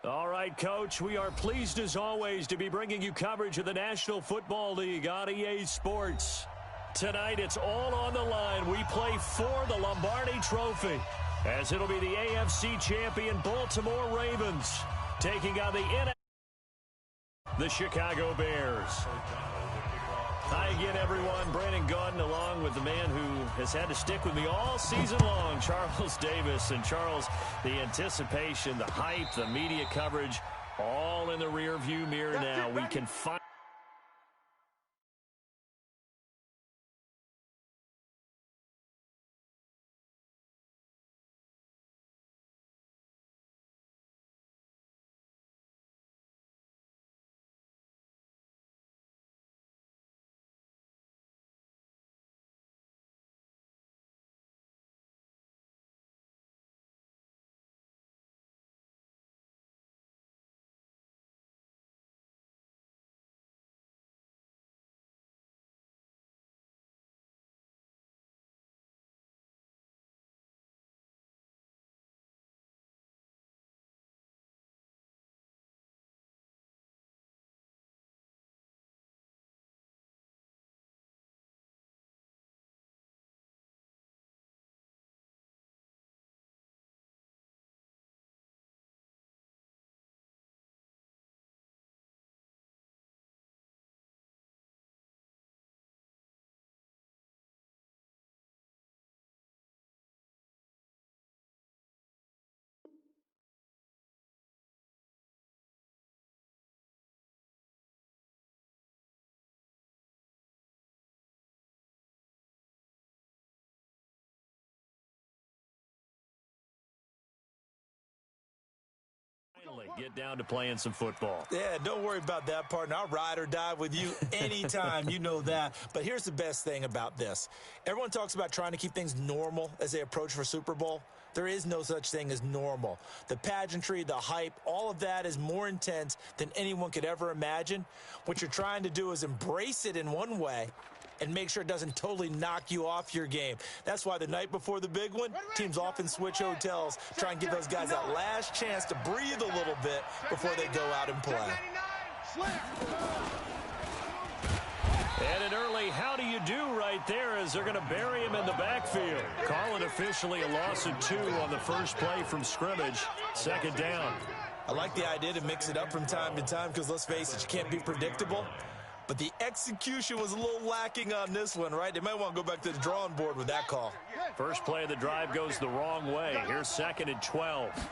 All right, Coach, we are pleased as always to be bringing you coverage of the National Football League on EA Sports. Tonight, it's all on the line. We play for the Lombardi Trophy, as it'll be the AFC champion Baltimore Ravens taking on the Chicago Bears. Hi again, everyone. Brandon Gaudin along with the man who has had to stick with me all season long, Charles Davis. And Charles, the anticipation, the hype, the media coverage, all in the rearview mirror now. We can find get down to playing some football. Yeah, don't worry about that, partner. I'll ride or die with you anytime. You know that. But here's the best thing about this. Everyone talks about trying to keep things normal as they approach for Super Bowl. There is no such thing as normal. The pageantry, the hype, all of that is more intense than anyone could ever imagine. What you're trying to do is embrace it in one way and make sure it doesn't totally knock you off your game. That's why the night before the big one, teams often switch hotels, try and give those guys that last chance to breathe a little bit before they go out and play. And an early how do you do right there as they're going to bury him in the backfield. Call it officially a loss of 2 on the first play from scrimmage. Second down. I like the idea to mix it up from time to time because, let's face it, you can't be predictable. But the execution was a little lacking on this one, right? They might want to go back to the drawing board with that call. First play of the drive goes the wrong way. Here's 2nd and 12.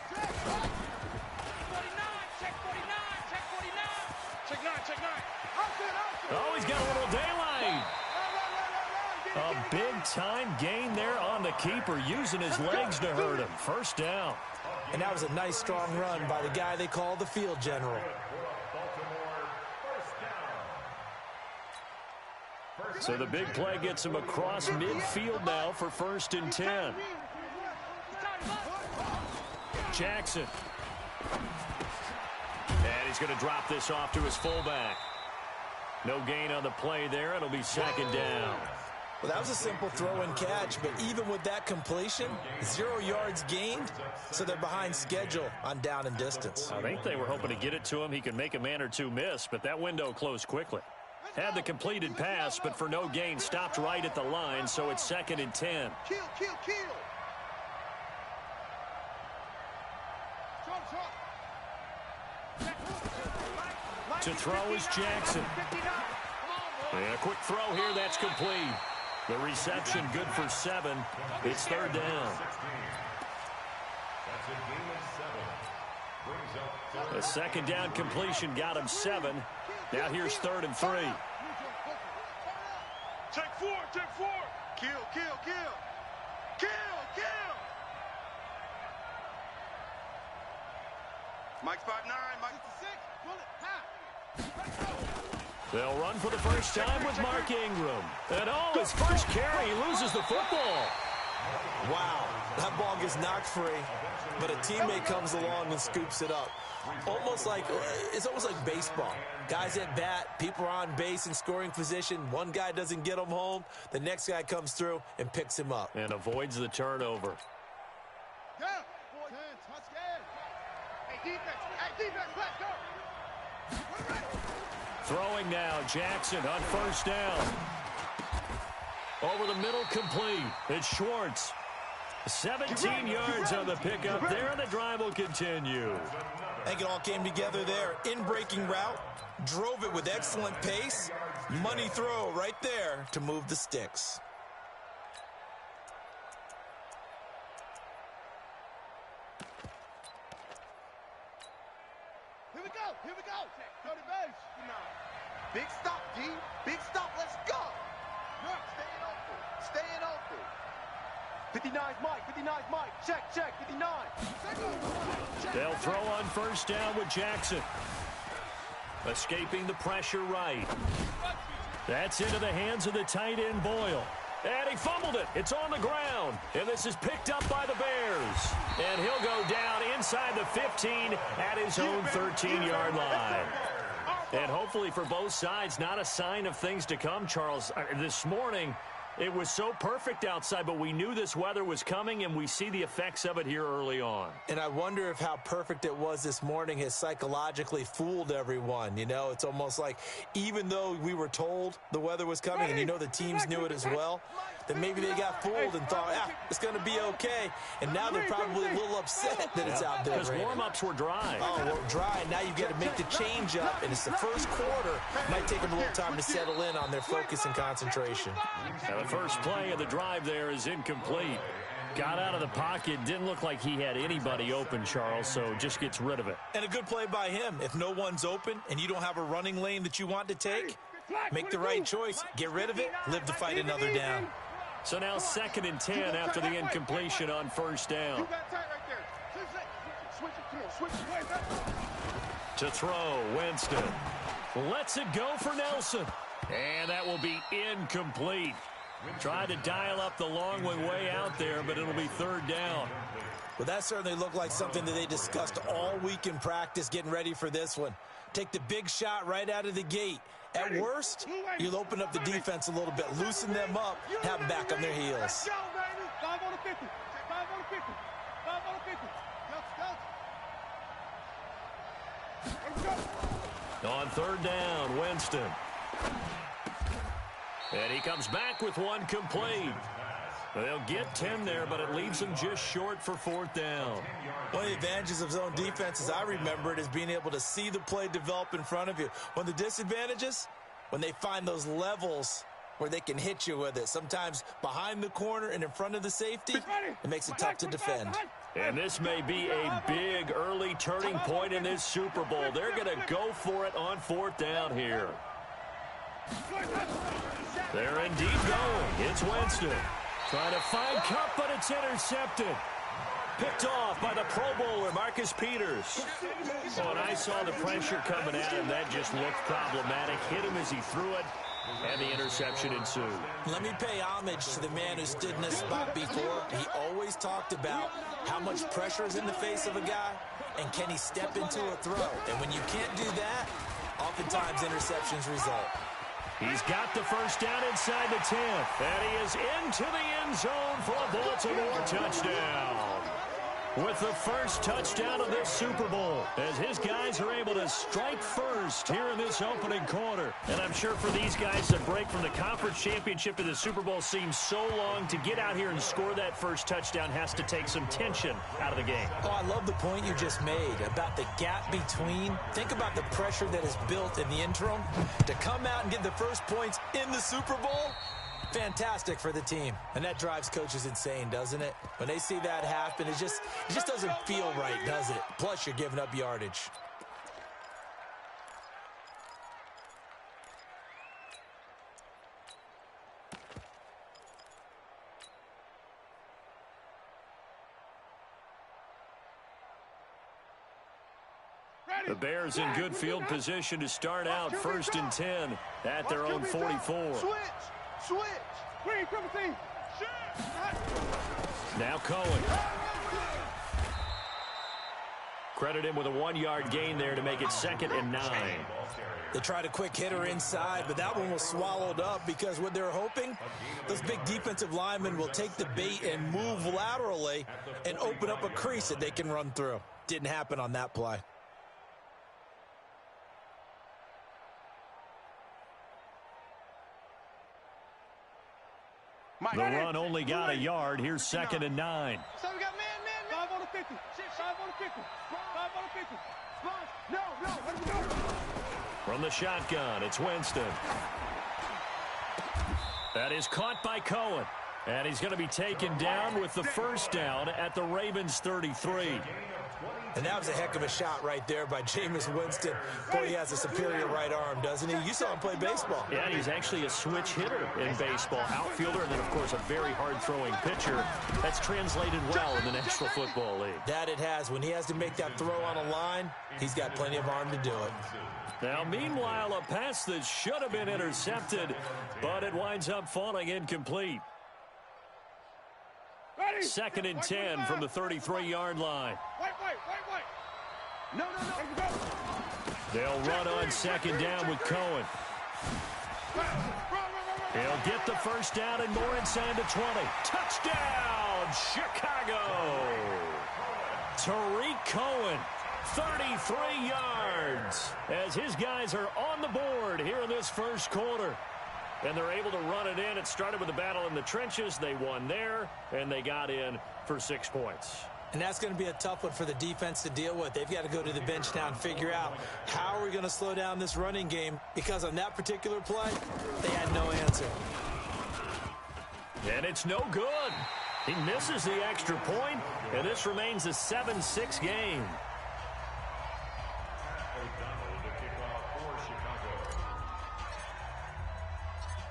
Oh, he's got a little daylight. A big-time gain there on the keeper, using his legs to hurt him. First down. And that was a nice, strong run by the guy they call the field general. So the big play gets him across midfield now for 1st and 10. Jackson. And he's going to drop this off to his fullback. No gain on the play there. It'll be 2nd down. Well, that was a simple throw and catch, but even with that completion, 0 yards gained, so they're behind schedule on down and distance. I think they were hoping to get it to him. He could make a man or two miss, but that window closed quickly. Had the completed pass, but for no gain, stopped right at the line, so it's 2nd and 10. Kill. To throw is Jackson. And a quick throw here, that's complete. The reception good for 7. It's 3rd down. A 2nd down completion got him 7. Now here's 3rd and 3. Take 4. Kill. Mike's 5'9", Mike's 6. They'll run for the first time with Mark Ingram. And his first carry, he loses the football. Wow, that ball gets knocked free, but a teammate comes along and scoops it up. It's almost like baseball. Guys at bat, people are on base in scoring position. One guy doesn't get him home. The next guy comes through and picks him up. And avoids the turnover. Throwing now, Jackson on first down. Over the middle, complete. It's Schwartz. 17 yards on the pickup there, and the drive will continue. I think it all came together there. In-breaking route, drove it with excellent pace. Money throw right there to move the sticks. Here we go. Go to base. Big stop, D. Big stop. Let's go. Staying open. 59's Mike. Check. 59. They'll throw on first down with Jackson. Escaping the pressure right. That's into the hands of the tight end, Boyle. And he fumbled it. It's on the ground. And this is picked up by the Bears. And he'll go down inside the 15 at his own 13-yard line. And hopefully for both sides, not a sign of things to come, Charles. This morning, it was so perfect outside, but we knew this weather was coming, and we see the effects of it here early on. And I wonder if how perfect it was this morning has psychologically fooled everyone. You know, it's almost like even though we were told the weather was coming, and you know the teams knew it as well, that maybe they got fooled and thought, it's going to be okay. And now they're probably a little upset that it's out there. Because warm-ups were dry. Oh, well, dry. Now you've got to make the change up, and it's the first quarter. Might take them a little time to settle in on their focus and concentration. Now the first play of the drive there is incomplete. Got out of the pocket. Didn't look like he had anybody open, Charles, so just gets rid of it. And a good play by him. If no one's open and you don't have a running lane that you want to take, make the right choice. Get rid of it. Live to fight another down. So now 2nd and 10 after the incompletion on first down. To throw, Winston. Lets it go for Nelson. And that will be incomplete. Tried to dial up the long one way out there, but it'll be 3rd down. Well, that certainly looked like something that they discussed all week in practice getting ready for this one. Take the big shot right out of the gate. At worst, you'll open up the defense a little bit, loosen them up, have them back on their heels. 5 on the 50. 5 on the 50. 5 on the 50. Go. On 3rd down, Winston. And he comes back with one complete. They'll get 10 there, but it leaves them just short for 4th down. One of the advantages of zone defense, as I remember it, is being able to see the play develop in front of you. One of the disadvantages, when they find those levels where they can hit you with it. Sometimes behind the corner and in front of the safety, it makes it tough to defend. And this may be a big early turning point in this Super Bowl. They're going to go for it on 4th down here. They're indeed going. It's Winston. Trying to find Cup, but it's intercepted. Picked off by the Pro Bowler, Marcus Peters. Oh, and I saw the pressure coming at him. That just looked problematic. Hit him as he threw it, and the interception ensued. Let me pay homage to the man who stood in this spot before. He always talked about how much pressure is in the face of a guy, and can he step into a throw. And when you can't do that, oftentimes interceptions result. He's got the first down inside the 10th, and he is into the end zone for a Baltimore touchdown. With the first touchdown of this Super Bowl, as his guys are able to strike first here in this opening quarter. And I'm sure for these guys, the break from the conference championship to the Super Bowl seems so long. To get out here and score that first touchdown has to take some tension out of the game. Oh, I love the point you just made about the gap between. Think about the pressure that is built in the interim. To come out and get the first points in the Super Bowl, fantastic for the team. And that drives coaches insane, doesn't it? When they see that happen, it just doesn't feel right, does it? Plus, you're giving up yardage. The Bears in good field position to start out 1st and 10 at their own 44. Switch. Green, Timothy. Now Cohen. Credit him with a 1-yard gain there to make it 2nd and 9. They tried a quick hitter inside, but that one was swallowed up because what they're hoping, those big defensive linemen will take the bait and move laterally and open up a crease that they can run through. Didn't happen on that play. The run only got a yard. Here's 2nd and 9. So we got man. 5 on the 50. 5 on the 50. 5 on the 50. No, let him go. From the shotgun, it's Winston. That is caught by Cohen. And he's going to be taken down with the first down at the Ravens 33. And that was a heck of a shot right there by Jameis Winston. Boy, he has a superior right arm, doesn't he? You saw him play baseball. Yeah, he's actually a switch hitter in baseball. Outfielder, and then, of course, a very hard-throwing pitcher. That's translated well in the National Football League. That it has. When he has to make that throw on a line, he's got plenty of arm to do it. Now, meanwhile, a pass that should have been intercepted, but it winds up falling incomplete. 2nd and 10 from the 33-yard line. Wait. No. They'll run on 2nd down with Cohen. He'll get the first down and more inside the 20. Touchdown, Chicago! Tariq Cohen, 33 yards, as his guys are on the board here in this first quarter. And they're able to run it in. It started with a battle in the trenches. They won there, and they got in for 6 points. And that's going to be a tough one for the defense to deal with. They've got to go to the bench now and figure out how are we going to slow down this running game, because on that particular play, they had no answer. And it's no good. He misses the extra point, and this remains a 7-6 game.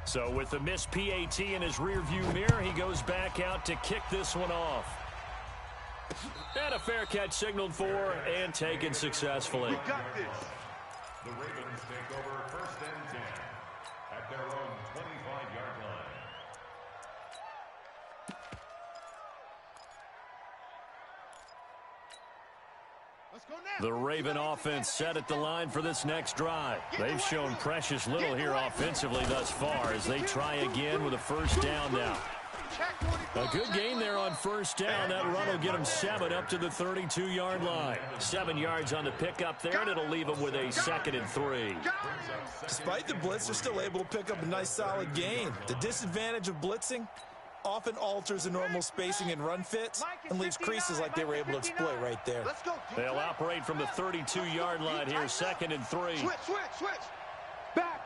So with the missed PAT in his rearview mirror, he goes back out to kick this one off. And a fair catch signaled for and taken successfully. We got this. The Ravens take over 1st and 10 at their own 25-yard line. Let's go now. The Raven offense set at the line for this next drive. They've shown precious little here offensively thus far as they try again with a first down now. A good gain there on first down. That run will get them 7 up to the 32-yard line. 7 yards on the pickup there, and it'll leave them with a 2nd and 3. Despite the blitz, they're still able to pick up a nice solid gain. The disadvantage of blitzing often alters the normal spacing and run fits and leaves creases like they were able to exploit right there. Let's go. They'll operate from the 32-yard line here, 2nd and 3. Switch. Back.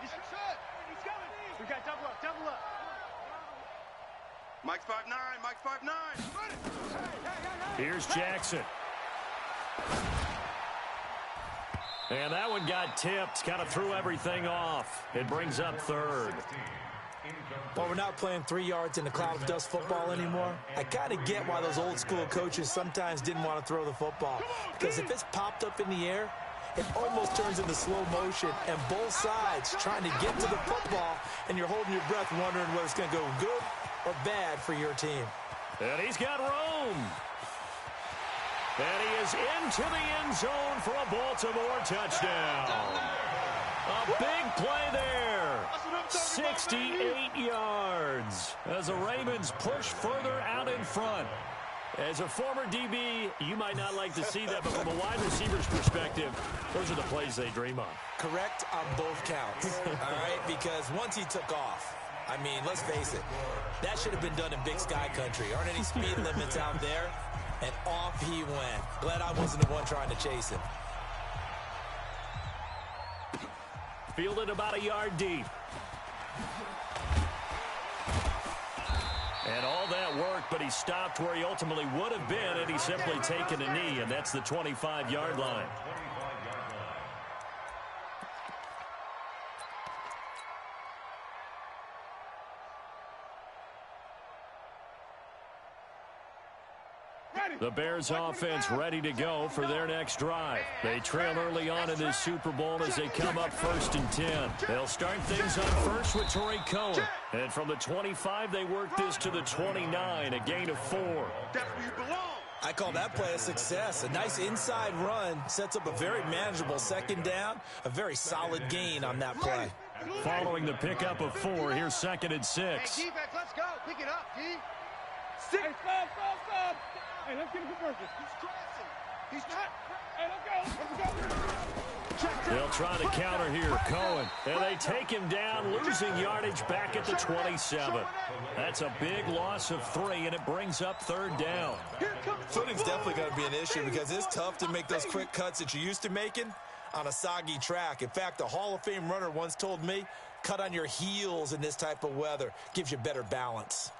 He's coming. We got double up. Mike's 5'9". Here's Jackson. And that one got tipped. Kind of threw everything off. It brings up 3rd. Well, we're not playing 3 yards in a cloud of dust football anymore. I kind of get why those old school coaches sometimes didn't want to throw the football. Because if it's popped up in the air, it almost turns into slow motion, and both sides trying to get to the football, and you're holding your breath wondering whether it's going to go good or bad for your team. And he's got room. And he is into the end zone for a Baltimore touchdown. A big play there. 68 yards as the Ravens push further out in front. As a former DB, you might not like to see that, but from a wide receiver's perspective, those are the plays they dream of. Correct on both counts, all right? Because once he took off, I mean, let's face it, that should have been done in Big Sky Country. Aren't any speed limits out there? And off he went. Glad I wasn't the one trying to chase him. Fielded about a yard deep. And all that worked, but he stopped where he ultimately would have been had he simply taken a knee, and that's the 25-yard line. The Bears offense ready to go for their next drive. They trail early on in this Super Bowl as they come up 1st and 10. They'll start things on first with Tariq Cohen. And from the 25, they work this to the 29, a gain of 4. That's where you belong. I call that play a success. A nice inside run sets up a very manageable 2nd down, a very solid gain on that play. Following the pickup of 4, here's 2nd and 6. Hey, defense, let's go. Pick it up, D. 6. Hey, stop. Hey, let's get him converted. He's stressing. He's not. Hey, let's go. Let's go. They'll try to counter here. Cohen. And they take him down, losing yardage back at the 27. That's a big loss of 3, and it brings up third down. Footing's definitely going to be an issue because it's tough to make those quick cuts that you're used to making on a soggy track. In fact, a Hall of Fame runner once told me, cut on your heels in this type of weather. Gives you better balance.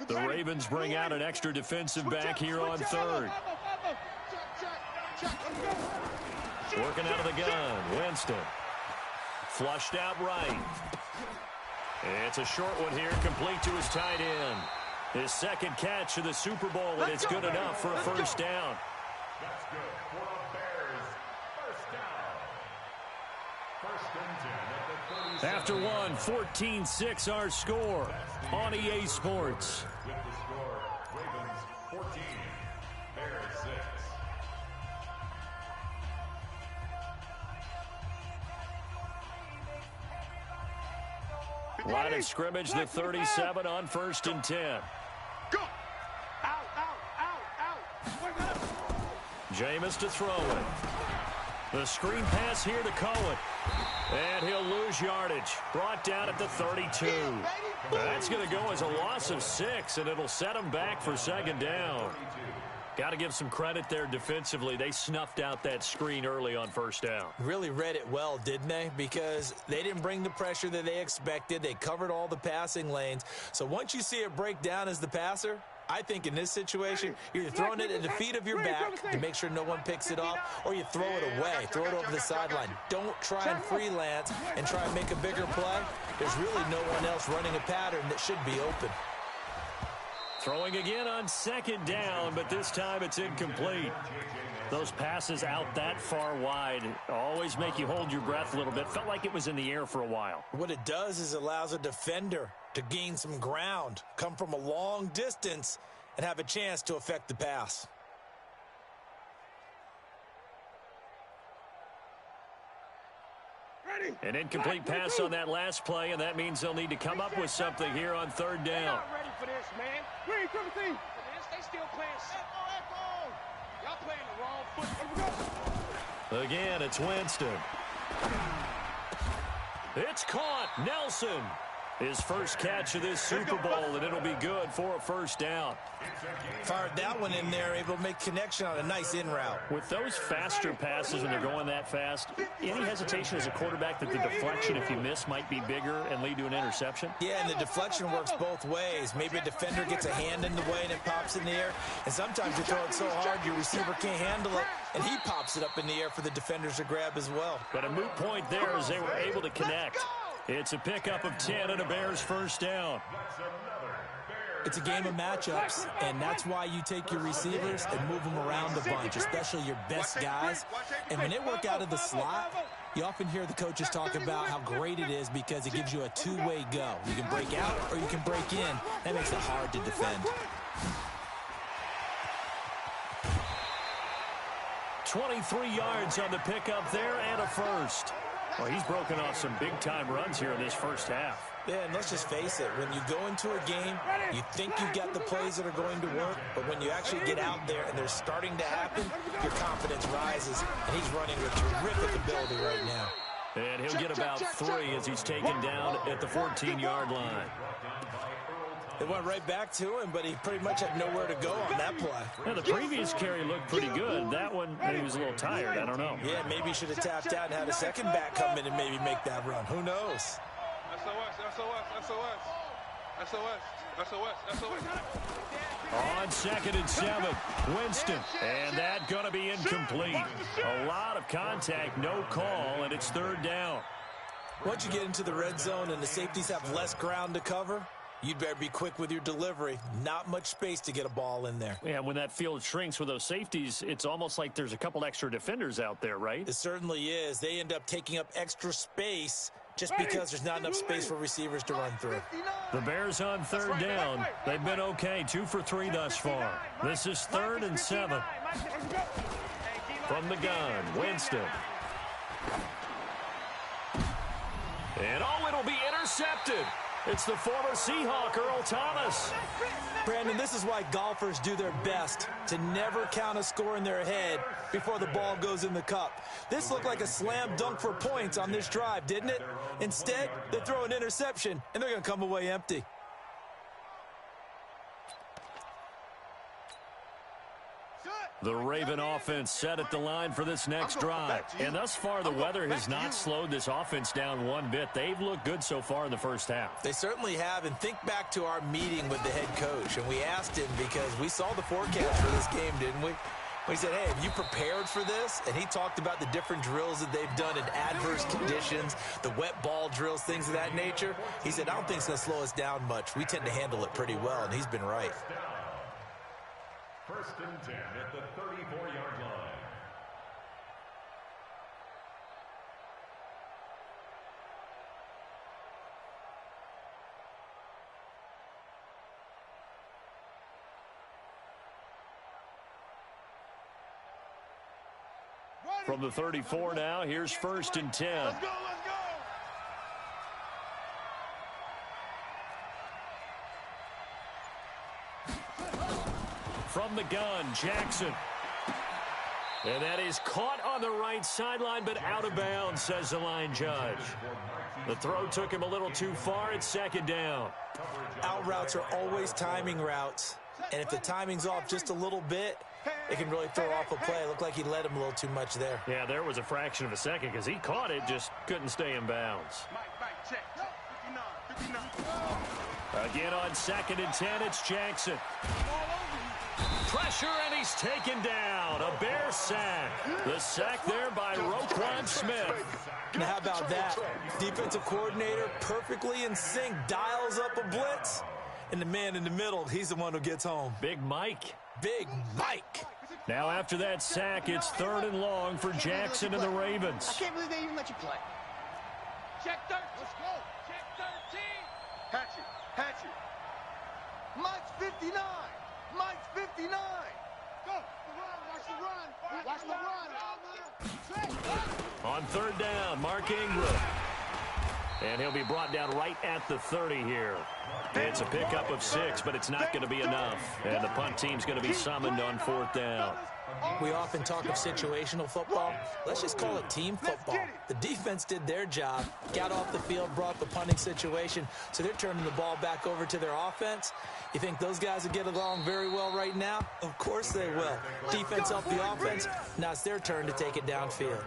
The Ravens bring out an extra defensive back here on third. Working out of the gun, Winston. Flushed out right. It's a short one here, complete to his tight end. His second catch of the Super Bowl, and it's good enough for a first down. That's good for the Bears. First down. First and 10 at the 37. After one, 14-6 our score on EA Sports. With the score, Ravens 14, Bears 6. Line of scrimmage, the 37 on first and 10. Go. Out. Jameis to throw it. The screen pass here to Cohen. And he'll lose yardage. Brought down at the 32. That's going to go as a loss of 6, and it'll set him back for second down. Got to give some credit there defensively. They snuffed out that screen early on first down. Really read it well, didn't they? Because they didn't bring the pressure that they expected. They covered all the passing lanes. So once you see it break down as the passer, I think in this situation, you're throwing it at the feet of your back to make sure no one picks it off, or you throw it away, throw it over the sideline. Don't try and freelance and try and make a bigger play. There's really no one else running a pattern that should be open. Throwing again on second down, but this time it's incomplete. Those passes out that far wide always make you hold your breath a little bit. Felt like it was in the air for a while. What it does is it allows a defender to gain some ground, come from a long distance, and have a chance to affect the pass. An incomplete pass on that last play, and that means they'll need to come up with something here on third down. Ready for this, man. Green, triple team. They still playing. Y'all playing the wrong foot. Again, it's Winston. It's caught. Nelson. His first catch of this Super Bowl, and it'll be good for a first down. Fired that one in there, able to make connection on a nice in route. With those faster passes when they're going that fast, any hesitation as a quarterback that the deflection, if you miss, might be bigger and lead to an interception? Yeah, and the deflection works both ways. Maybe a defender gets a hand in the way and it pops in the air. And sometimes you throw it so hard your receiver can't handle it, and he pops it up in the air for the defenders to grab as well. But a moot point there as they were able to connect. It's a pickup of 10 and a Bears first down. It's a game of matchups, and that's why you take your receivers and move them around a bunch, especially your best guys. And when they work out of the slot, you often hear the coaches talk about how great it is because it gives you a two-way go. You can break out or you can break in. That makes it hard to defend. 23 yards on the pickup there and a first. Well, he's broken off some big-time runs here in this first half. Yeah, and let's just face it. When you go into a game, you think you've got the plays that are going to work, but when you actually get out there and they're starting to happen, your confidence rises, and he's running with terrific ability right now. And he'll get about 3 as he's taken down at the 14-yard line. It went right back to him, but he pretty much had nowhere to go on that play. Now, the previous carry looked pretty good. That one, maybe he was a little tired. I don't know. Yeah, maybe he should have tapped out and had a second back come in and maybe make that run. Who knows? On second and 7, Winston. And that going to be incomplete. A lot of contact, no call, and it's third down. Once you get into the red zone and the safeties have less ground to cover, you'd better be quick with your delivery. Not much space to get a ball in there. Yeah, when that field shrinks with those safeties, it's almost like there's a couple extra defenders out there, right? It certainly is. They end up taking up extra space just because there's not enough space for receivers to run through. The Bears on third down. They've been okay, 2 for 3 thus far. This is 3rd and 7. From the gun, Winston. And it'll be intercepted. It's the former Seahawk, Earl Thomas. Brandon, this is why golfers do their best to never count a score in their head before the ball goes in the cup. This looked like a slam dunk for points on this drive, didn't it? Instead, they throw an interception, and they're going to come away empty. The Raven offense set at the line for this next drive. And thus far, the weather has not slowed this offense down one bit. They've looked good so far in the first half. They certainly have. And think back to our meeting with the head coach. And we asked him because we saw the forecast for this game, didn't we? We said, hey, have you prepared for this? And he talked about the different drills that they've done in adverse conditions, the wet ball drills, things of that nature. He said, I don't think it's going to slow us down much. We tend to handle it pretty well, and he's been right. 1st and 10 at the 34-yard line. From the 34 now, here's 1st and 10. Let's go, let's go. From the gun, Jackson. And that is caught on the right sideline, but out of bounds, says the line judge. The throw took him a little too far. It's 2nd down. Out routes are always timing routes. And if the timing's off just a little bit, it can really throw off a play. It looked like he led him a little too much there. Yeah, there was a fraction of a second because he caught it, just couldn't stay in bounds. Mike, check. 59. Again on 2nd and 10, it's Jackson. Pressure, and he's taken down. A Bear sack. The sack there by Roquan Smith. Now, how about that? Defensive coordinator perfectly in sync, dials up a blitz. And the man in the middle, he's the one who gets home. Big Mike. Big Mike. Now after that sack, it's 3rd and long for Jackson and the Ravens. I can't believe they even let you play. Check 13. Let's go. Check 13. Hatchet. Mike's 59. Mike's 59. Go. Watch the run. Watch the run. On 3rd down, Mark Ingram. And he'll be brought down right at the 30 here. It's a pickup of 6, but it's not going to be enough. And the punt team's going to be summoned on 4th down. We often talk of situational football. Let's just call it team football. The defense did their job, got off the field, brought the punting situation, so they're turning the ball back over to their offense. You think those guys will get along very well right now? Of course they will. Defense helped the offense. Now it's their turn to take it downfield.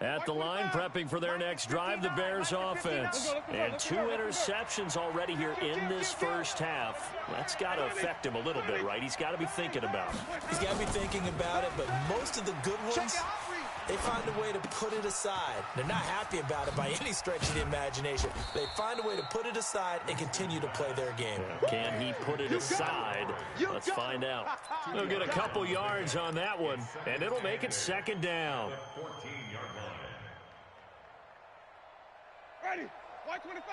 At the line, prepping for their next drive, the Bears offense. And 2 interceptions already here in this first half. That's got to affect him a little bit, right? He's got to be thinking about it. He's got to be thinking about it, but most of the good ones, they find a way to put it aside. They're not happy about it by any stretch of the imagination. They find a way to put it aside and continue to play their game. Can he put it aside? Let's find out. He'll get a couple yards on that one, and it'll make it 2nd down. 14-yard line. Ready. White 25.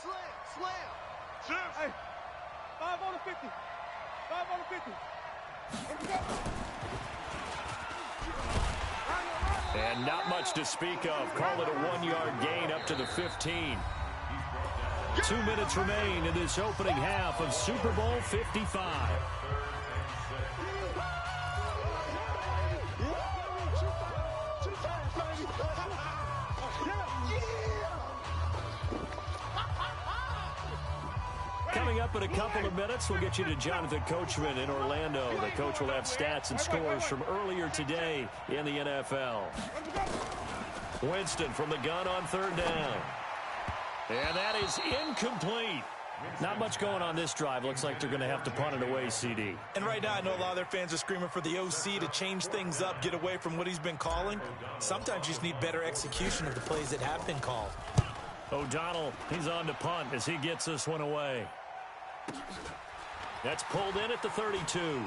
Slam. Hey. 5 on the 50. 5 on the 50. Let's go. And not much to speak of. Call it a 1-yard gain up to the 15. 2 minutes remain in this opening half of Super Bowl 55. Coming up in a couple of minutes, we'll get you to Jonathan Coachman in Orlando. The coach will have stats and scores from earlier today in the NFL. Winston from the gun on 3rd down. And that is incomplete. Not much going on this drive. Looks like they're going to have to punt it away, CD. And right now, I know a lot of their fans are screaming for the OC to change things up, get away from what he's been calling. Sometimes you just need better execution of the plays that have been called. O'Donnell, he's on to punt as he gets this one away. That's pulled in at the 32.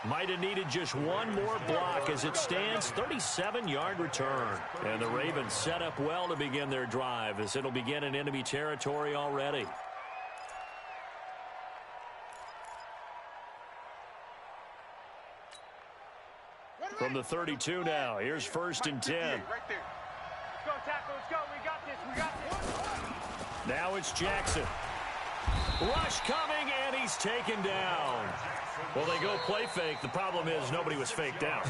Might have needed just one more block as it stands, 37-yard return. And the Ravens set up well to begin their drive as it'll begin in enemy territory already. From the 32 now, here's 1st and 10. Right there. Let's go, tackle. Let's go. We got this. We got this. Now it's Jackson. Rush coming, and he's taken down. Well, they go play fake. The problem is nobody was faked out.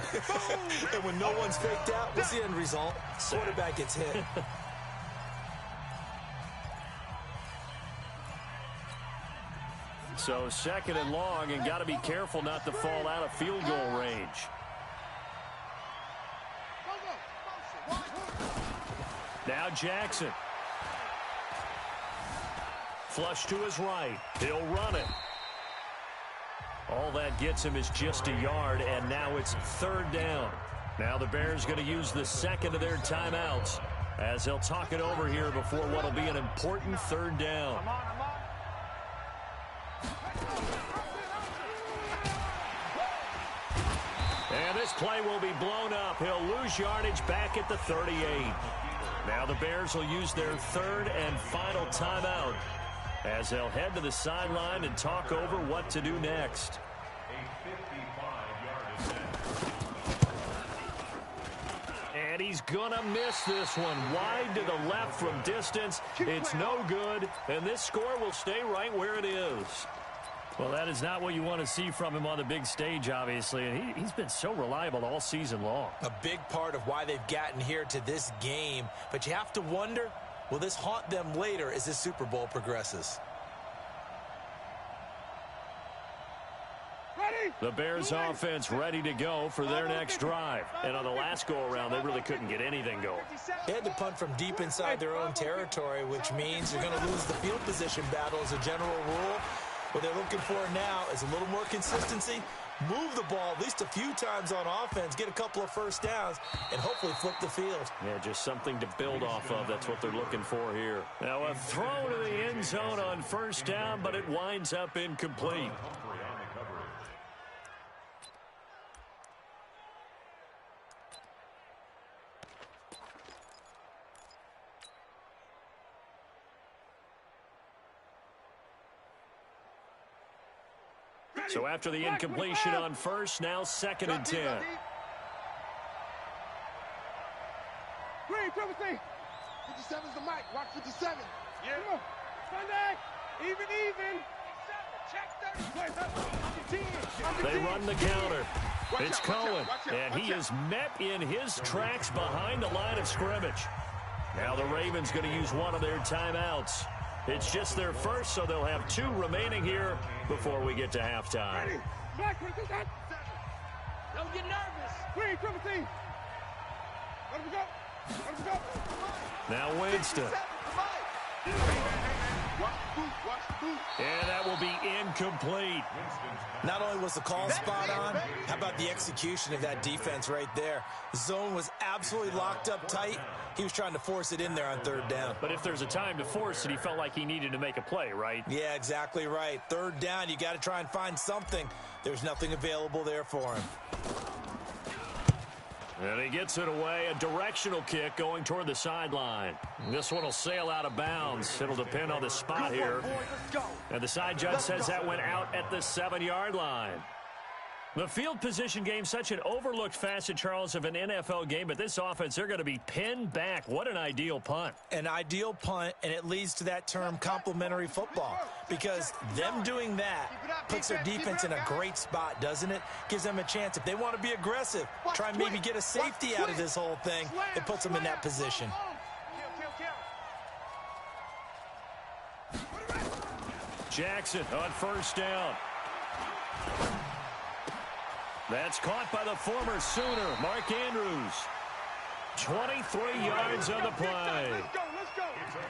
And when no one's faked out, what's the end result? Quarterback gets hit. So 2nd and long, and got to be careful not to fall out of field goal range. Now Jackson. Flush to his right. He'll run it. All that gets him is just a yard, and now it's 3rd down. Now the Bears going to use the 2nd of their timeouts as they'll talk it over here before what will be an important 3rd down. And this play will be blown up. He'll lose yardage back at the 38. Now the Bears will use their 3rd and final timeout as they'll head to the sideline and talk over what to do next. And he's going to miss this one. Wide to the left from distance. It's no good, and this score will stay right where it is. Well, that is not what you want to see from him on the big stage, obviously, and he's been so reliable all season long. A big part of why they've gotten here to this game, but you have to wonder, will this haunt them later as this Super Bowl progresses? The Bears offense ready to go for their next drive. And on the last go-around, they really couldn't get anything going. They had to punt from deep inside their own territory, which means you're going to lose the field position battle as a general rule. What they're looking for now is a little more consistency, move the ball at least a few times on offense, get a couple of 1st downs, and hopefully flip the field. Yeah, just something to build off of. That's what they're looking for here. Now a throw to the end zone on 1st down, but it winds up incomplete. So after the incompletion on 1st, now 2nd and 10. Green, 57's the mic. Watch 57. Yeah. Sunday. Even. Check 30. They run the counter. It's Cohen, and he is met in his tracks behind the line of scrimmage. Now the Ravens going to use one of their timeouts. It's just their 1st, so they'll have 2 remaining here before we get to halftime. Don't get nervous. Green, 17. Let him go. Now Winston. And that will be incomplete. Not only was the call spot on, how about the execution of that defense right there? The zone was absolutely locked up tight. He was trying to force it in there on 3rd down. But if there's a time to force it, he felt like he needed to make a play, right? Yeah, exactly right. 3rd down, you got to try and find something. There's nothing available there for him. And he gets it away, a directional kick going toward the sideline. This one will sail out of bounds. It'll depend on the spot here. And the side judge says that went out at the 7-yard line. The field position game, such an overlooked facet, Charles, of an NFL game, but this offense, they're going to be pinned back. What an ideal punt. An ideal punt, and it leads to that term complementary football, because them doing that puts their defense in a great spot, doesn't it? Gives them a chance. If they want to be aggressive, try and maybe get a safety out of this whole thing, it puts them in that position. Jackson on 1st down. That's caught by the former Sooner, Mark Andrews. 23 yards on the play. Let's go.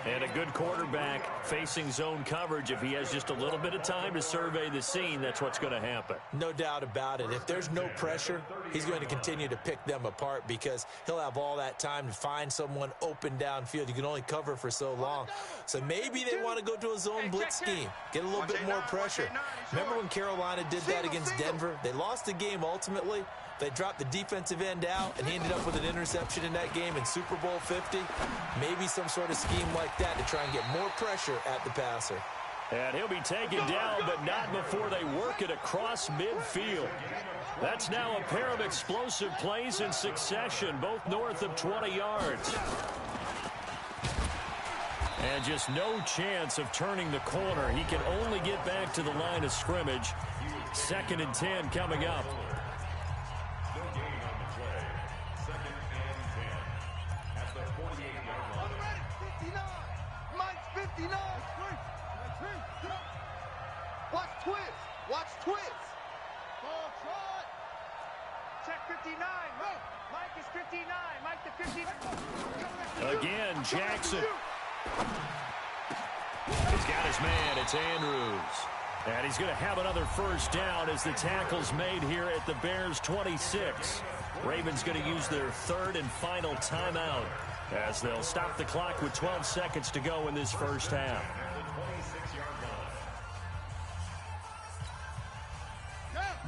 And a good quarterback facing zone coverage. If he has just a little bit of time to survey the scene, that's what's going to happen. No doubt about it. If there's no pressure, he's going to continue to pick them apart because he'll have all that time to find someone open downfield. You can only cover for so long. So maybe they want to go to a zone blitz scheme, get a little bit more pressure. Remember when Carolina did that against Denver? They lost the game ultimately. They dropped the defensive end out, and he ended up with an interception in that game in Super Bowl 50. Maybe some sort of scheme like that to try and get more pressure at the passer. And he'll be taken down, but not before they work it across midfield. That's now a pair of explosive plays in succession, both north of 20 yards. And just no chance of turning the corner. He can only get back to the line of scrimmage. 2nd and 10 coming up. Watch twist. Ball trot. Check 59. Mike is 59. Mike to 59. Again, Jackson. He's got his man. It's Andrews. And he's going to have another first down as the tackle's made here at the Bears' 26. Ravens going to use their 3rd and final timeout as they'll stop the clock with 12 seconds to go in this first half.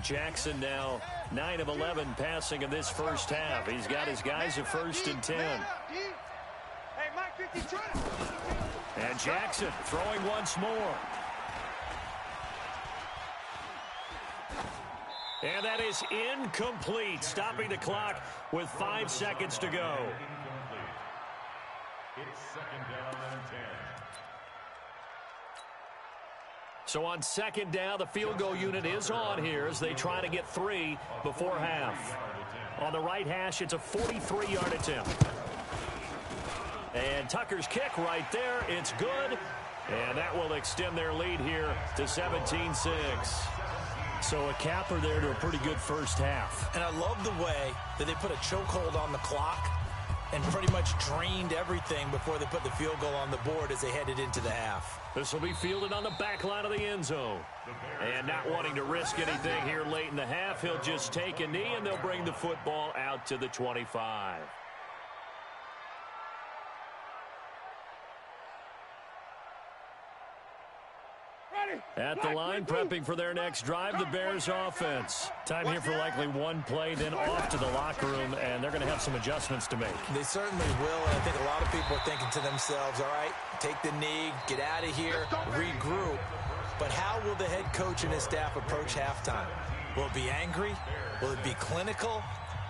Jackson now 9 of 11 passing in this first half. He's got his guys at 1st and 10. Hey, Mike 52. And Jackson throwing once more. And that is incomplete, stopping the clock with 5 seconds to go. It's 2nd down and 10. So on 2nd down, the field goal unit is on here as they try to get 3 before half. On the right hash, it's a 43-yard attempt. And Tucker's kick right there. It's good. And that will extend their lead here to 17-6. So a capper there to a pretty good first half. And I love the way that they put a chokehold on the clock and pretty much drained everything before they put the field goal on the board as they headed into the half. This will be fielded on the back line of the end zone. And not wanting to risk anything here late in the half, he'll just take a knee and they'll bring the football out to the 25. At the line, prepping for their next drive, the Bears offense. Time here for likely one play, then off to the locker room, and they're going to have some adjustments to make. They certainly will, and I think a lot of people are thinking to themselves, all right, take the knee, get out of here, regroup. But how will the head coach and his staff approach halftime? Will it be angry? Will it be clinical?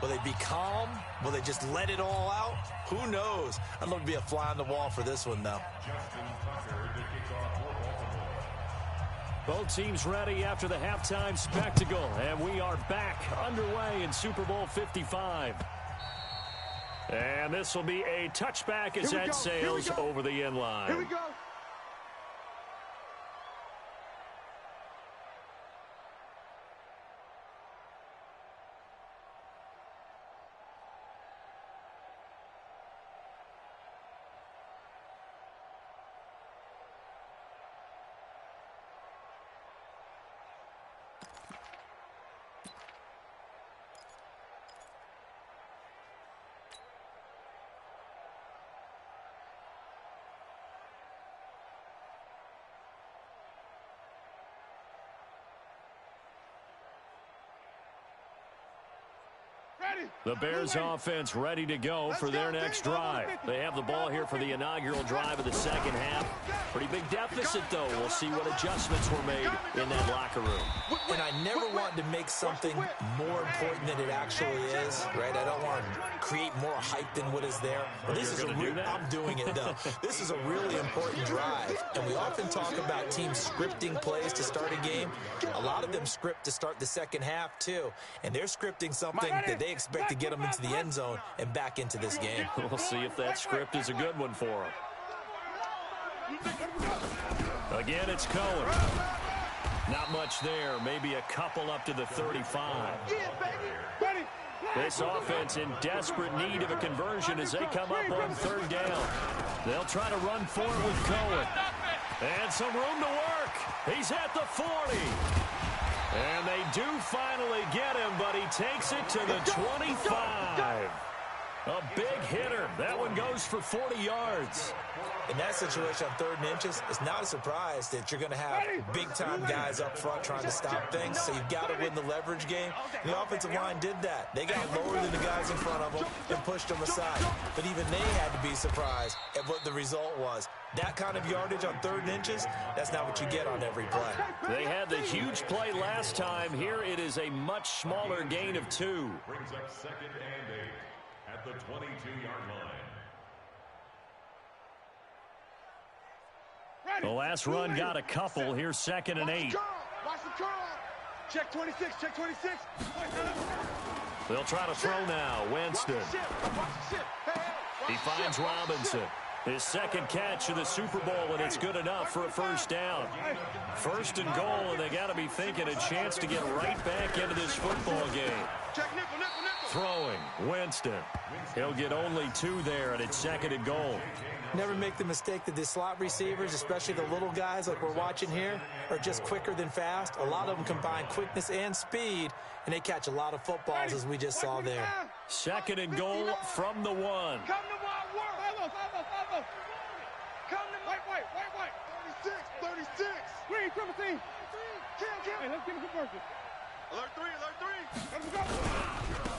Will they be calm? Will they just let it all out? Who knows? I'd love to be a fly on the wall for this one, though. Both teams ready after the halftime spectacle, and we are back underway in Super Bowl 55. And this will be a touchback as that sails over the end line. Here we go. The Bears offense ready to go for their next drive. They have the ball here for the inaugural drive of the second half. Pretty big deficit, though. We'll see what adjustments were made in that locker room. And I never want to make something more important than it actually is, right? I don't want to create more hype than what is there. But this is I'm doing it, though. This is a really important drive. And we often talk about teams scripting plays to start a game. A lot of them script to start the second half, too. And they're scripting something that they expect to get them into the end zone and back into this game. We'll see if that script is a good one for them. Again, it's Cohen. Not much there. Maybe a couple up to the 35. Yeah, baby. Ready. This offense in desperate need of a conversion as they come up on third down. They'll try to run forward with Cohen. And some room to work. He's at the 40. And they do finally get him, but he takes it to the 25. A big hitter. That one goes for 40 yards. In that situation on 3rd and inches, it's not a surprise that you're going to have big-time guys up front trying to stop things, so you've got to win the leverage game. The offensive line did that. They got lower than the guys in front of them and pushed them aside. But even they had to be surprised at what the result was. That kind of yardage on 3rd and inches, that's not what you get on every play. They had the huge play last time. Here it is a much smaller gain of 2. Brings up 2nd and 8 at the 22-yard line. The last run got a couple. Here's 2nd and 8. Watch the curl. Check 26. Check 26. They'll try to throw now. Winston. He finds Robinson. His 2nd catch of the Super Bowl, and it's good enough for a first down. 1st and goal, and they got to be thinking a chance to get right back into this football game. Throwing. Winston. He'll get only 2 there, and it's 2nd and goal. Never make the mistake that the slot receivers, especially the little guys like we're watching here, are just quicker than fast. A lot of them combine quickness and speed, and they catch a lot of footballs, as we just saw there. 2nd and goal from the 1. Come to my work. Come to my white. 36. Green, triple team. Hey, let's get a conversion. Alert 3. Let's go.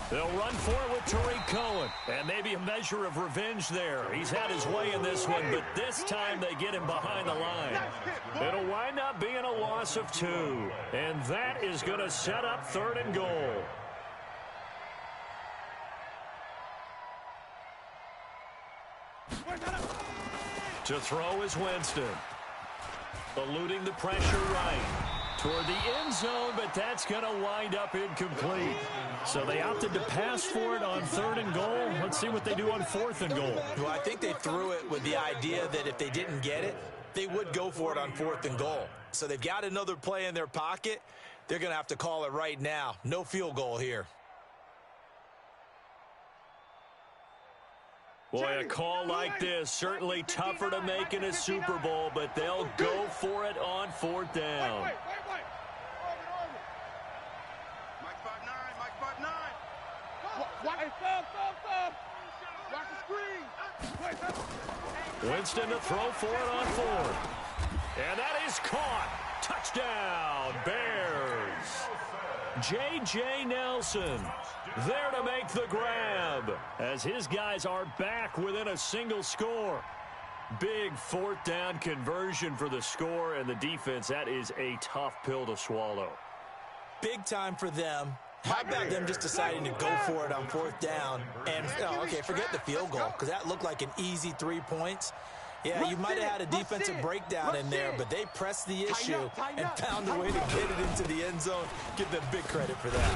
They'll run forward with Tariq Cohen. And maybe a measure of revenge there. He's had his way in this one, but this time they get him behind the line. It'll wind up being a loss of 2. And that is going to set up 3rd and goal. To throw is Winston. Eluding the pressure right. Toward the end zone, but that's going to wind up incomplete. So they opted to pass for it on 3rd and goal. Let's see what they do on 4th and goal. Well, I think they threw it with the idea that if they didn't get it, they would go for it on 4th and goal. So they've got another play in their pocket. They're going to have to call it right now. No field goal here. Boy, a call like this, certainly tougher to make in a Super Bowl, but they'll go for it on 4th down. Mike 5'9". Watch the screen. Winston to throw for it on 4th. And that is caught. Touchdown, Bears. J.J. Nelson there to make the grab as his guys are back within a single score. Big 4th down conversion for the score, and the defense, that is a tough pill to swallow. Big time for them. How about them just deciding to go for it on 4th down? And, okay, forget the field goal, because that looked like an easy 3 points. Yeah, you might have had a defensive breakdown in there, but they pressed the issue and found a way to get it into the end zone. Give them big credit for that.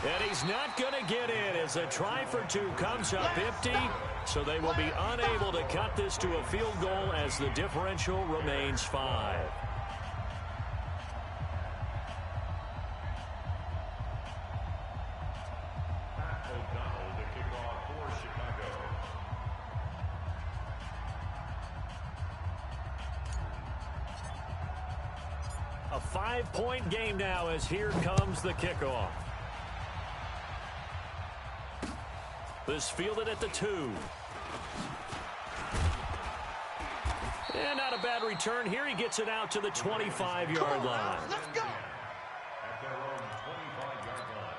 And he's not going to get in as a try for 2 comes up empty, so they will be unable to cut this to a field goal as the differential remains 5. A 5-point game now as here comes the kickoff. This fielded at the 2. And not a bad return here. He gets it out to the 25-yard line. Let's go. At their own 25-yard line.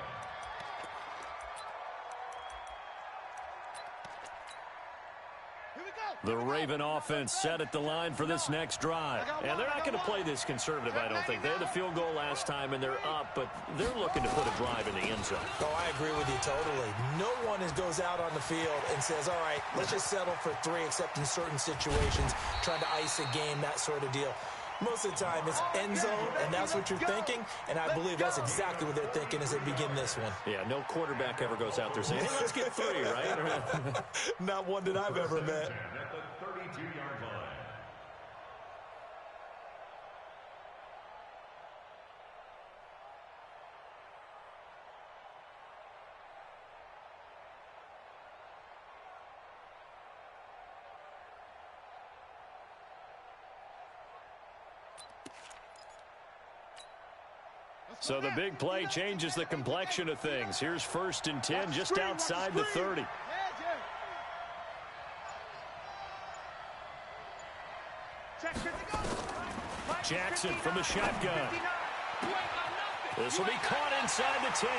The Raven offense set at the line for this next drive. And they're not going to play this conservative, I don't think. They had the field goal last time, and they're up, but they're looking to put a drive in the end zone. Oh, I agree with you totally. No one goes out on the field and says, all right, let's just settle for 3, except in certain situations, trying to ice a game, that sort of deal. Most of the time, it's end zone, and that's what you're thinking, and I believe that's exactly what they're thinking as they begin this one. Yeah, no quarterback ever goes out there saying, hey, let's get 3, right? Not one that I've ever met. At the 32-yard line. So the big play changes the complexion of things. Here's 1st and 10 just outside the 30. Jackson from the shotgun. This will be caught inside the 10.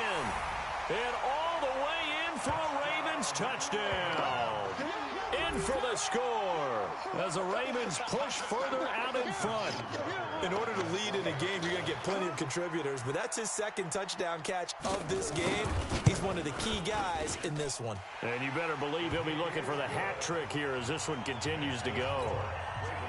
And all the way in for a Ravens touchdown. In for the score as the Ravens push further out in front. In order to lead in a game, you're going to get plenty of contributors, but that's his 2nd touchdown catch of this game. He's one of the key guys in this one. And you better believe he'll be looking for the hat trick here as this one continues to go.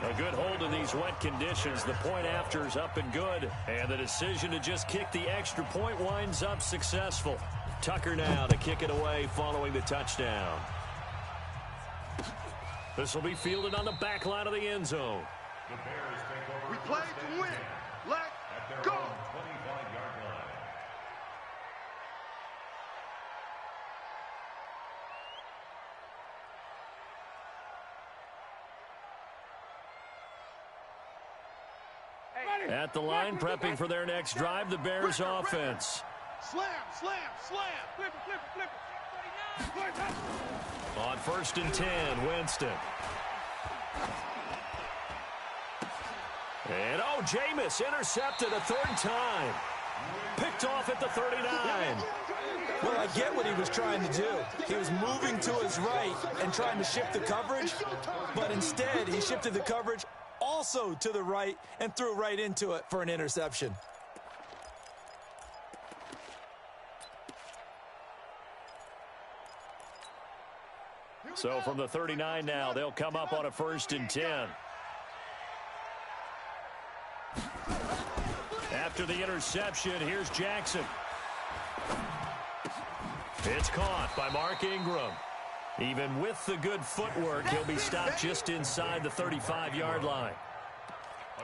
A good hold in these wet conditions. The point after is up and good. And the decision to just kick the extra point winds up successful. Tucker now to kick it away following the touchdown. This will be fielded on the back line of the end zone. We play to win. Let's go. 25-yard line. At the line, prepping for their next drive, the Bears offense. Slam, slam, slam. Flip it, flip it, flip it. On 1st and 10, Winston. And, oh, Jameis intercepted a 3rd time. Picked off at the 39. Well, I get what he was trying to do. He was moving to his right and trying to shift the coverage, but instead he shifted the coverage also to the right and threw right into it for an interception. So from the 39 now, they'll come up on a 1st and 10. After the interception, here's Jackson. It's caught by Mark Ingram. Even with the good footwork, he'll be stopped just inside the 35-yard line.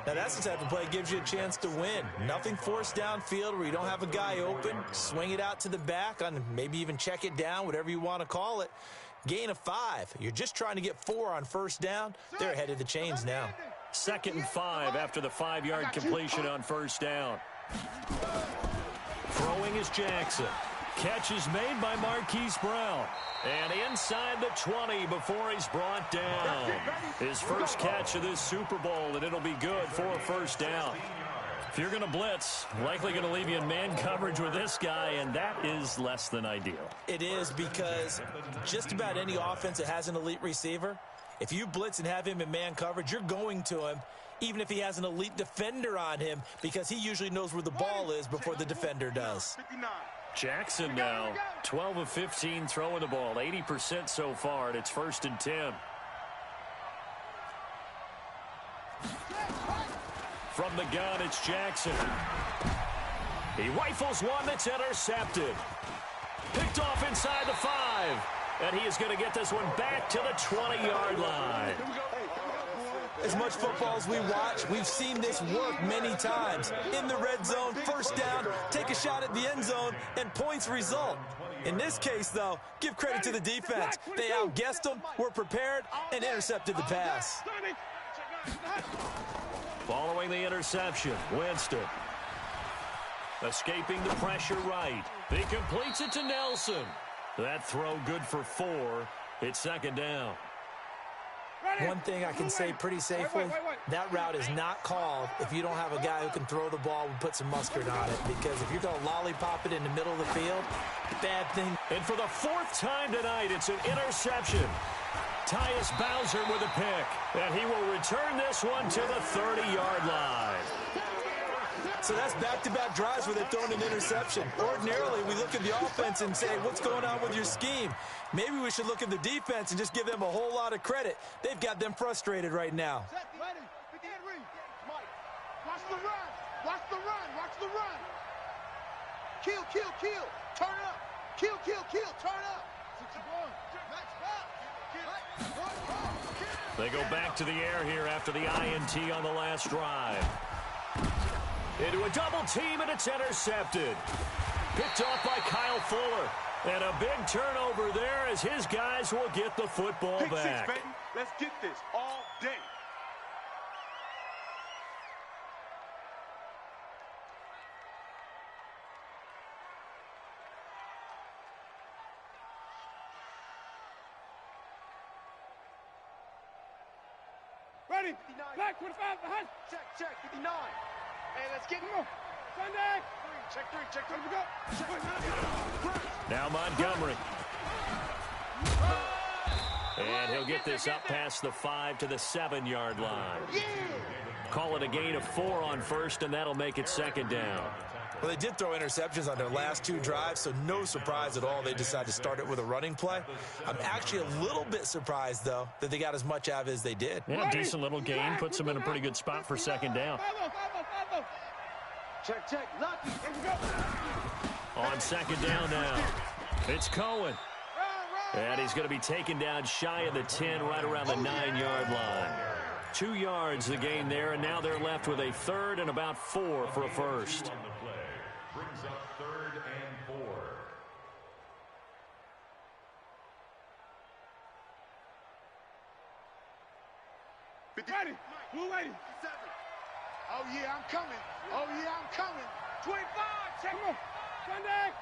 Now, that's the type of play that gives you a chance to win. Nothing forced downfield where you don't have a guy open. Swing it out to the back, on maybe even check it down, whatever you want to call it. Gain of 5. You're just trying to get 4 on 1st down. They're ahead of the chains now. 2nd and 5 after the 5-yard completion on 1st down. Throwing is Jackson. Catch is made by Marquise Brown. And inside the 20 before he's brought down. His first catch of this Super Bowl, and it'll be good for a 1st down. If you're going to blitz, likely going to leave you in man coverage with this guy, and that is less than ideal. It is, because just about any offense that has an elite receiver, if you blitz and have him in man coverage, you're going to him, even if he has an elite defender on him, because he usually knows where the ball is before the defender does. Jackson now, 12 of 15 throwing the ball, 80% so far, and it's 1st and 10. From the gun, it's Jackson. He rifles one that's intercepted. Picked off inside the 5. And he is going to get this one back to the 20-yard line. As much football as we watch, we've seen this work many times. In the red zone, 1st down, take a shot at the end zone, and points result. In this case, though, give credit to the defense. They outguessed them, were prepared, and intercepted the pass. Following the interception, Winston. Escaping the pressure right. He completes it to Nelson. That throw good for 4. It's 2nd down. One thing I can say pretty safely, that route is not called if you don't have a guy who can throw the ball and put some mustard on it. Because if you're going to lollipop it in the middle of the field, bad thing. And for the 4th time tonight, it's an interception. Tyus Bowser with a pick. And he will return this one to the 30-yard line. So that's back-to-back drives where they're throwing an interception. Ordinarily, we look at the offense and say, what's going on with your scheme? Maybe we should look at the defense and just give them a whole lot of credit. They've got them frustrated right now. Watch the run. Watch the run. Watch the run. Kill, kill, kill. Turn up. Kill, kill, kill. Turn up. They go back to the air here after the INT on the last drive. Into a double team, and it's intercepted. Picked off by Kyle Fuller. And a big turnover there as his guys will get the football back. 6, baby. Let's get this all day. ready. Back 25 behind. Check, 59. Hey, let's get Come on. Sunday. Check three. Let me go. Now Montgomery. And he'll get this up past the 5 to the 7-yard line. Call it a gain of 4 on first, and that'll make it second down. Well, they did throw interceptions on their last 2 drives, so no surprise at all they decided to start it with a running play. I'm actually a little bit surprised, though, that they got as much out of it as they did. Yeah, decent little gain. Puts them in a pretty good spot for second down. Check. Lock it. On second down now, it's Cohen. And he's going to be taken down shy of the 10, right around the 9-yard line. 2 yards the gain there, and now they're left with a third and about 4 for a first. Brings up 3rd and 4. Ready. Blue lady. Oh, yeah, I'm coming. 25. Check him on. Sunday.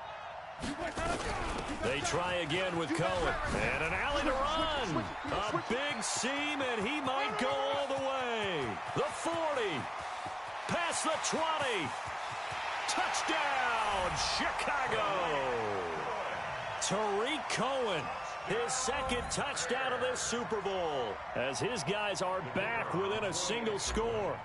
They try again with Cohen. And an alley to run. A big seam, and he might go all the way. The 40. Past the 20. Touchdown, Chicago. Tariq Cohen, his second touchdown of this Super Bowl, as his guys are back within a single score.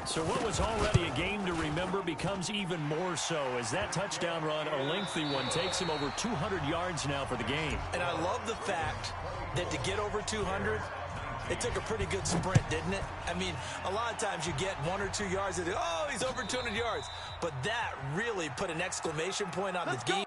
So what was already a game to remember becomes even more so as that touchdown run, a lengthy one, takes him over 200 yards now for the game. And I love the fact that to get over 200, it took a pretty good sprint, didn't it? I mean, a lot of times you get 1 or 2 yards and oh, he's over 200 yards. But that really put an exclamation point on the game.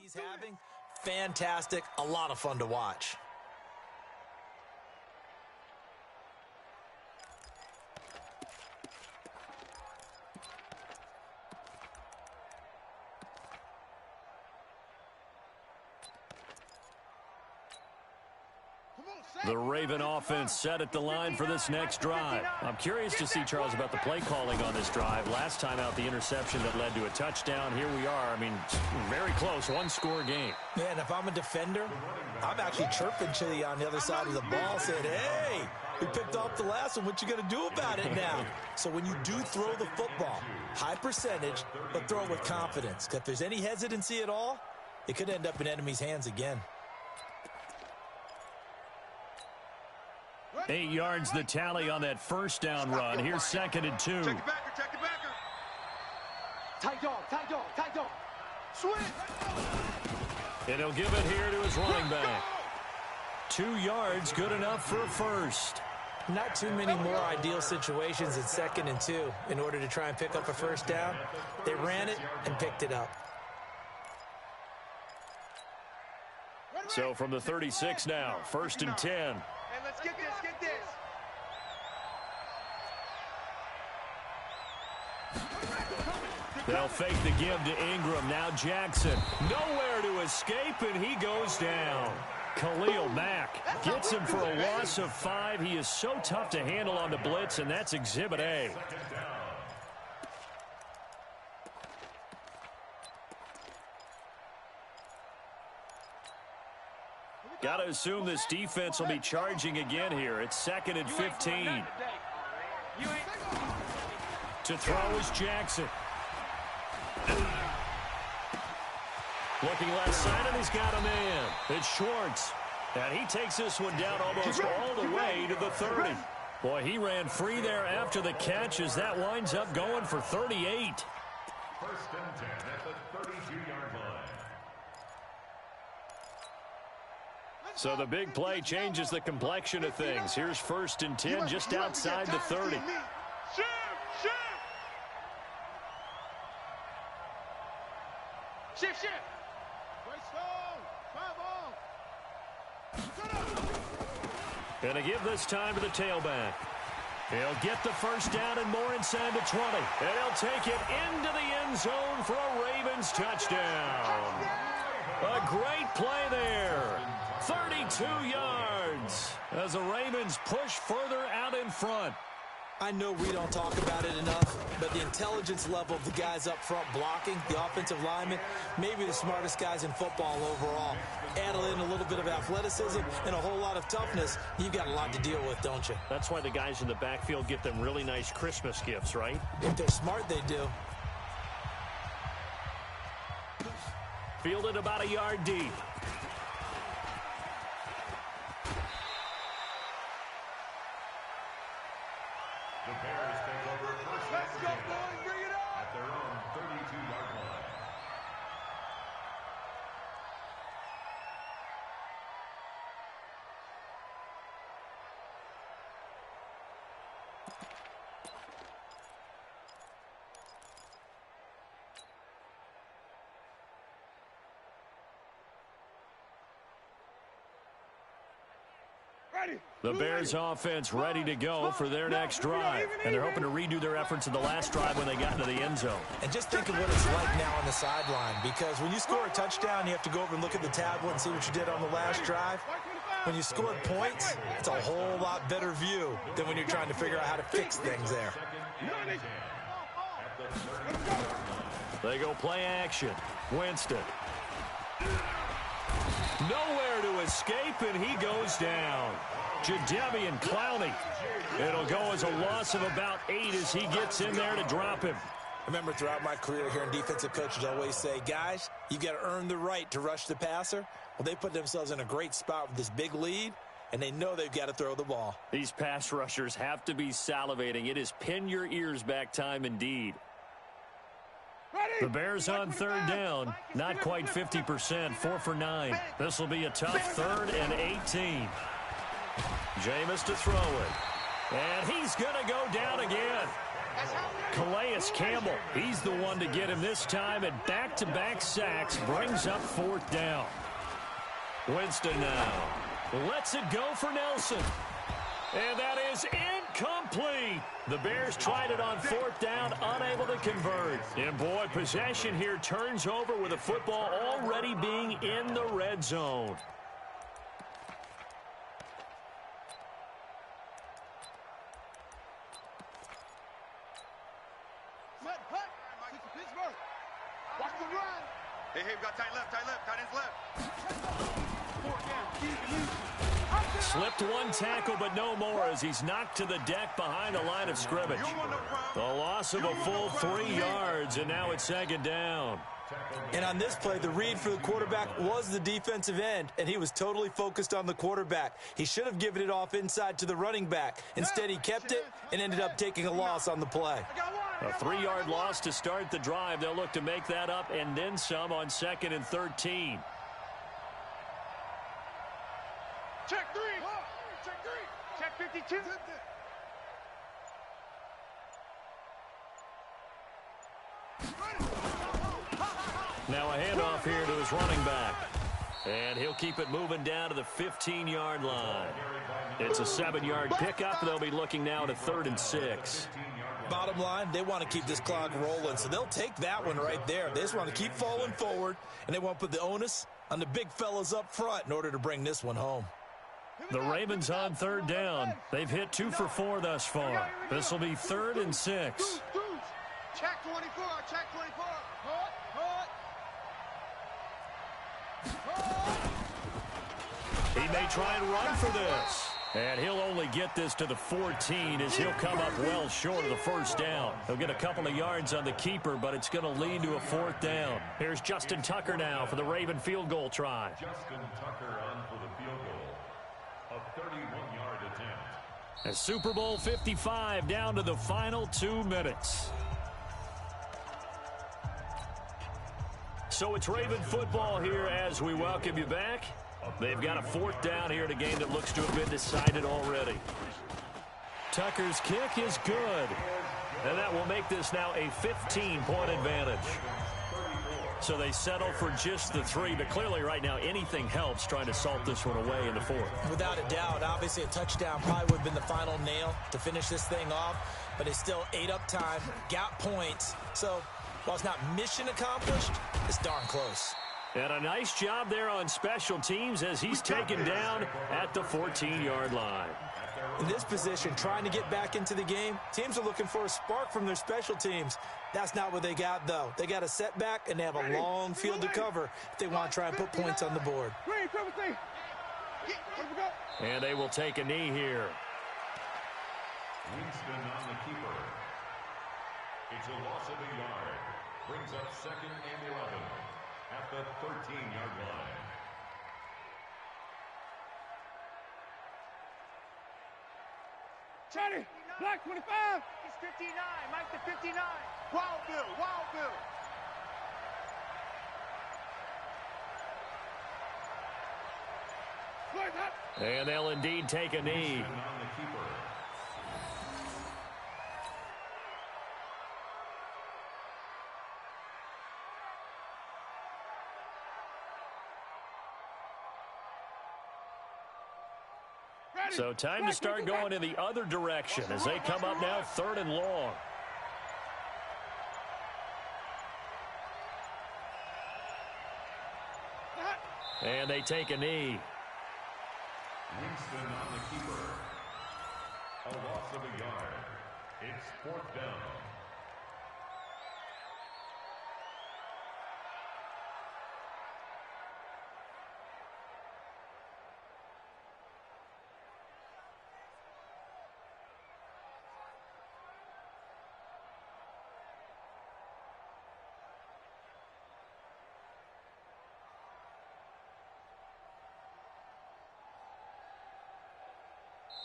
He's having fantastic, a lot of fun to watch. The Raven offense set at the line for this next drive. I'm curious to see, Charles, about the play calling on this drive. Last time out, the interception that led to a touchdown. Here we are. I mean, very close, 1-score game. Man, if I'm a defender, I'm actually chirping Chili on the other side of the ball, saying, hey, we picked off the last one. What you going to do about it now? So when you do throw the football, high percentage, but throw it with confidence. If there's any hesitancy at all, it could end up in enemy's hands again. 8 yards the tally on that first down run. Here's 2nd and 2. Check the backer. Tight dog. Swing. And he'll give it here to his running back. 2 yards, good enough for a first. Not too many more ideal situations in 2nd and 2 in order to try and pick up a first down. They ran it and picked it up. So from the 36 now, 1st and 10. Hey, let's get this. They'll fake the give to Ingram. Now Jackson. Nowhere to escape, and he goes down. Khalil Mack gets him for a loss of 5. He is so tough to handle on the blitz, and that's Exhibit A. Got to assume this defense will be charging again here. It's 2nd and 15. To throw is Jackson. Looking left side, and he's got a man. It's Schwartz. And he takes this one down almost all the way to the 30. Boy, he ran free there after the catch as that winds up going for 38. 1st and 10 at the 32-yard line. So the big play changes the complexion of things. Here's 1st and 10 just outside the 30. Shift. Right stone. 5 off. Gonna give this time to the tailback. He'll get the first down and more inside the 20. And he'll take it into the end zone for a Ravens touchdown. A great play there. 32 yards as the Ravens push further out in front. I know we don't talk about it enough, but the intelligence level of the guys up front blocking, the offensive linemen, maybe the smartest guys in football overall. Add in a little bit of athleticism and a whole lot of toughness, you've got a lot to deal with, don't you? That's why the guys in the backfield get them really nice Christmas gifts, right? If they're smart, they do. Fielded about a yard deep. The Bears take over first. Let's go, boys. Bring it up. At their own 32-yard line. Ready. The Bears offense ready to go for their next drive. And they're hoping to redo their efforts in the last drive when they got into the end zone. And just think of what it's like now on the sideline, because when you score a touchdown, you have to go over and look at the tablet and see what you did on the last drive. When you scored points, it's a whole lot better view than when you're trying to figure out how to fix things there. They go play action. Winston. Nowhere to escape, and he goes down. Jadeveon Clowney. It'll go as a loss of about 8 as he gets in there to drop him. Remember, throughout my career here in defensive coaches always say, guys, you got to earn the right to rush the passer. Well, they put themselves in a great spot with this big lead, and they know they've got to throw the ball. These pass rushers have to be salivating. It is pin your ears back time indeed. The Bears on third down, not quite 50%, 4 for 9. This will be a tough 3rd and 18. Jameis to throw it. And he's going to go down again. Calais Campbell, he's the one to get him this time, and back-to-back sacks brings up 4th down. Winston now lets it go for Nelson. And that is incomplete. The Bears tried it on 4th down, unable to convert. And boy, possession here turns over with the football already being in the red zone. Watch the run. Hey, we got tight left, tight ends left. Slipped one tackle, but no more as he's knocked to the deck behind the line of scrimmage. The loss of a full 3 yards, and now it's 2nd down. And on this play, the read for the quarterback was the defensive end, and he was totally focused on the quarterback. He should have given it off inside to the running back. Instead, he kept it and ended up taking a loss on the play. A 3-yard loss to start the drive. They'll look to make that up and then some on 2nd and 13. Check 3. Check 52. Now a handoff here to his running back. And he'll keep it moving down to the 15-yard line. It's a 7-yard pickup. They'll be looking now to 3rd and 6. Bottom line, they want to keep this clock rolling, so they'll take that one right there. They just want to keep falling forward, and they want to put the onus on the big fellas up front in order to bring this one home. The Ravens on 3rd down. They've hit 2 for 4 thus far. This will be 3rd and 6. Check 24. Check 24. He may try and run for this. And he'll only get this to the 14 as he'll come up well short of the 1st down. He'll get a couple of yards on the keeper, but it's going to lead to a 4th down. Here's Justin Tucker now for the Raven field goal try. Justin Tucker on for the field goal. A 31-yard attempt. And Super Bowl 55 down to the final 2 minutes. So it's Raven football here as we welcome you back. They've got a 4th down here in a game that looks to have been decided already. Tucker's kick is good. And that will make this now a 15-point advantage. So they settle for just the 3, but clearly right now anything helps trying to salt this one away in the 4th. Without a doubt, obviously a touchdown probably would have been the final nail to finish this thing off, but it's still ate up time, got points. So while it's not mission accomplished, it's darn close. And a nice job there on special teams as he's taken down at the 14-yard line. In this position, trying to get back into the game, teams are looking for a spark from their special teams. That's not what they got, though. They got a setback, and they have a long field to cover if they want to try and put points on the board. And they will take a knee here. Winston on the keeper. It's a loss of a yard. Brings up 2nd and 11 at the 13-yard line. Charlie, black 25. He's 59. Mike the 59. Wild Bill. Wild Bill. And they'll indeed take a knee. Winston on the keeper. So time to start going in the other direction as they come up now 3rd and long. And they take a knee. Winston on the keeper. A loss of a yard. It's 4th down.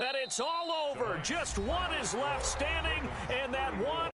And it's all over. Just one is left standing, and that one